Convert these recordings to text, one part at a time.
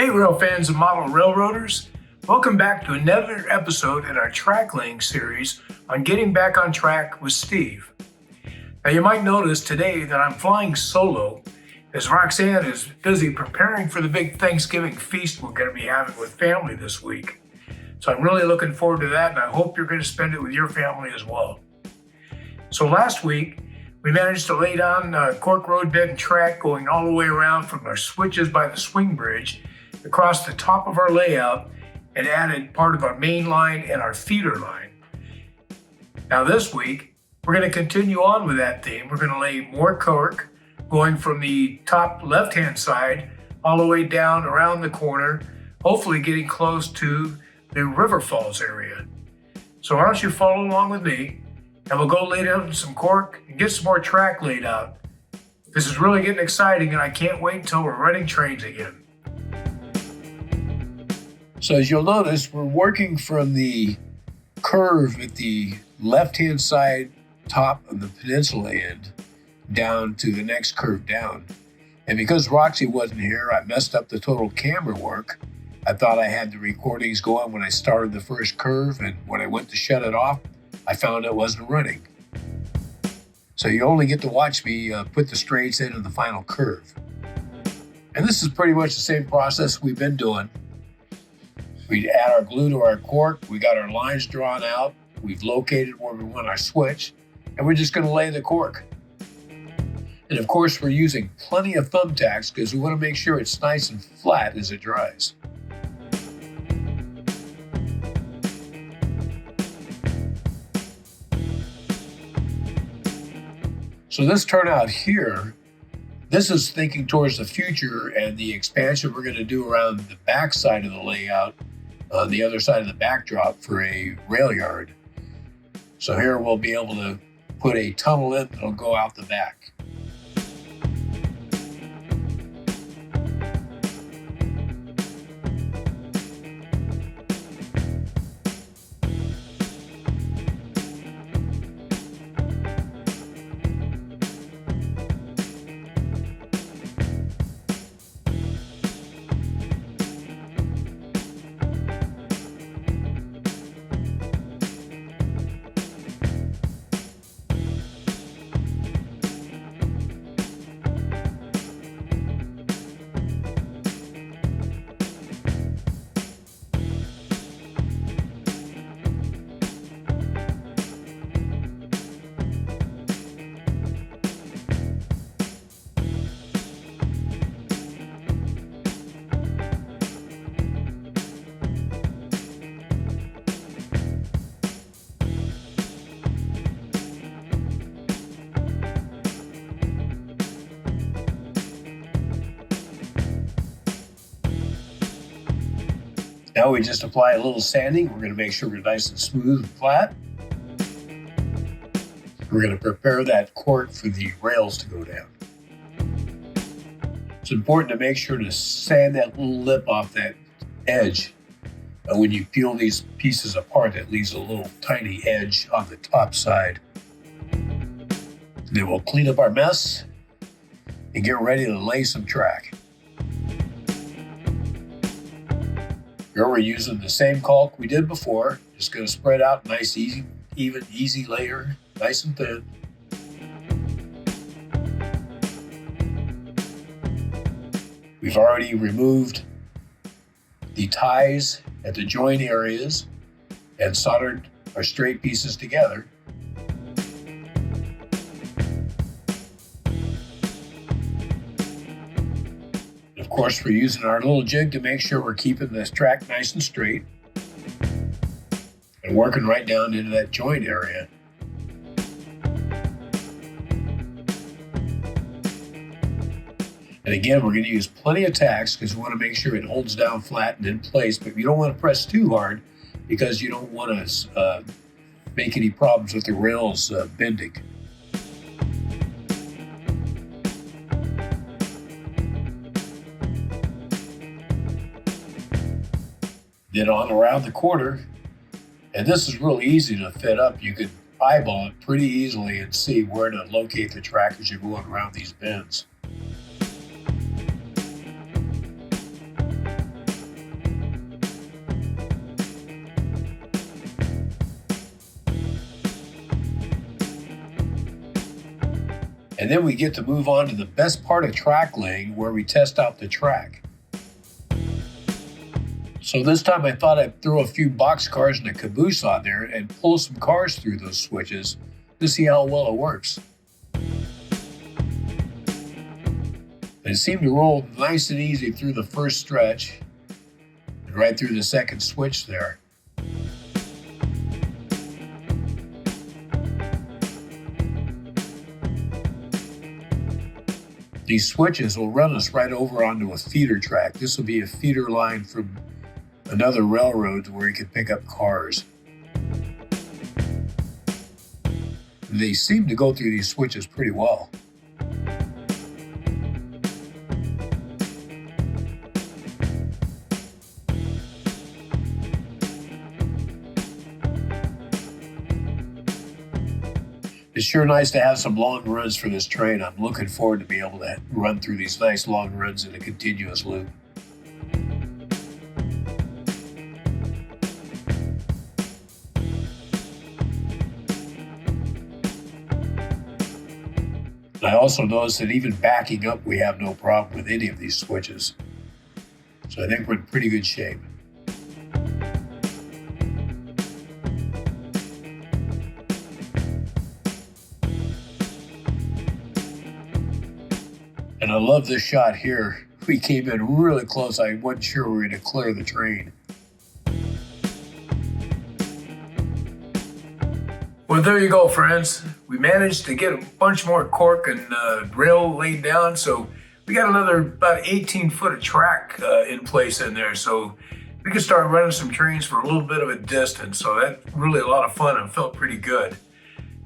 Hey, rail fans and model railroaders. Welcome back to another episode in our track laying series on getting back on track with Steve. Now, you might notice today that I'm flying solo as Roxanne is busy preparing for the big Thanksgiving feast we're going to be having with family this week. So I'm really looking forward to that, and I hope you're going to spend it with your family as well. So last week, we managed to lay down Cork roadbed and track going all the way around from our switches by the swing bridge across the top of our layout and added part of our main line and our feeder line. Now this week, we're going to continue on with that theme. We're going to lay more Cork going from the top left-hand side all the way down around the corner, hopefully getting close to the River Falls area. So why don't you follow along with me, and we'll go lay down some Cork and get some more track laid out. This is really getting exciting, and I can't wait until we're running trains again. So as you'll notice, we're working from the curve at the left-hand side top of the peninsula end down to the next curve down. And because Roxy wasn't here, I messed up the total camera work. I thought I had the recordings going when I started the first curve, and when I went to shut it off, I found it wasn't running. So you only get to watch me put the straights in the final curve. And this is pretty much the same process we've been doing. We add our glue to our Cork, we got our lines drawn out, we've located where we want our switch, and we're just going to lay the Cork. And of course, we're using plenty of thumbtacks because we want to make sure it's nice and flat as it dries. So this turnout here, this is thinking towards the future and the expansion we're going to do around the back side of the layout, the other side of the backdrop for a rail yard. So here we'll be able to put a tunnel in that'll go out the back. Now we just apply a little sanding. We're going to make sure we're nice and smooth and flat. We're going to prepare that Cork for the rails to go down. It's important to make sure to sand that little lip off that edge. And when you peel these pieces apart, it leaves a little tiny edge on the top side. Then we'll clean up our mess and get ready to lay some track. Here we're using the same caulk we did before. Just going to spread out nice, easy layer, nice and thin. We've already removed the ties at the joint areas and soldered our straight pieces together. Of course, we're using our little jig to make sure we're keeping this track nice and straight and working right down into that joint area. And again, we're going to use plenty of tacks because we want to make sure it holds down flat and in place, but you don't want to press too hard because you don't want to make any problems with the rails bending. Then on around the corner, and this is really easy to fit up. You can eyeball it pretty easily and see where to locate the track as you're going around these bends. And then we get to move on to the best part of track laying, where we test out the track. So this time I thought I'd throw a few box cars and a caboose on there and pull some cars through those switches to see how well it works. It seemed to roll nice and easy through the first stretch and right through the second switch there. These switches will run us right over onto a feeder track. This will be a feeder line from another railroad where you can pick up cars. They seem to go through these switches pretty well. It's sure nice to have some long runs for this train. I'm looking forward to being able to run through these nice long runs in a continuous loop. I also noticed that even backing up, we have no problem with any of these switches. So I think we're in pretty good shape. And I love this shot here. We came in really close. I wasn't sure we were going to clear the train. Well, there you go, friends. We managed to get a bunch more cork and rail laid down. So we got another about 18 foot of track in place in there. So we could start running some trains for a little bit of a distance. So that's really a lot of fun and felt pretty good.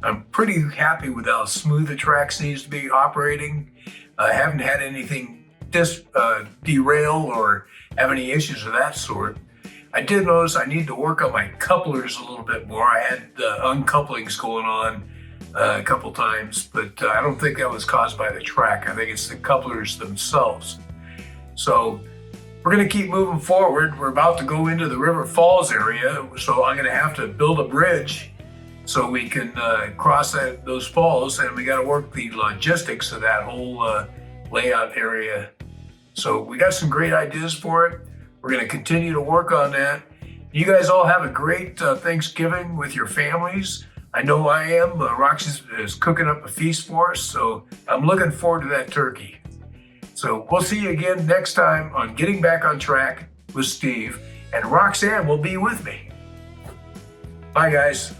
I'm pretty happy with how smooth the track seems to be operating. I haven't had anything derail or have any issues of that sort. I did notice I need to work on my couplers a little bit more. I had uncouplings going on a couple times, but I don't think that was caused by the track. I think it's the couplers themselves. So we're going to keep moving forward. We're about to go into the River Falls area, so I'm going to have to build a bridge so we can cross those falls, and we got to work the logistics of that whole layout area. So we got some great ideas for it. We're going to continue to work on that. You guys all have a great Thanksgiving with your families. I know I am. Roxy is cooking up a feast for us, so I'm looking forward to that turkey. So we'll see you again next time on Getting Back on Track with Steve, and Roxanne will be with me. Bye, guys.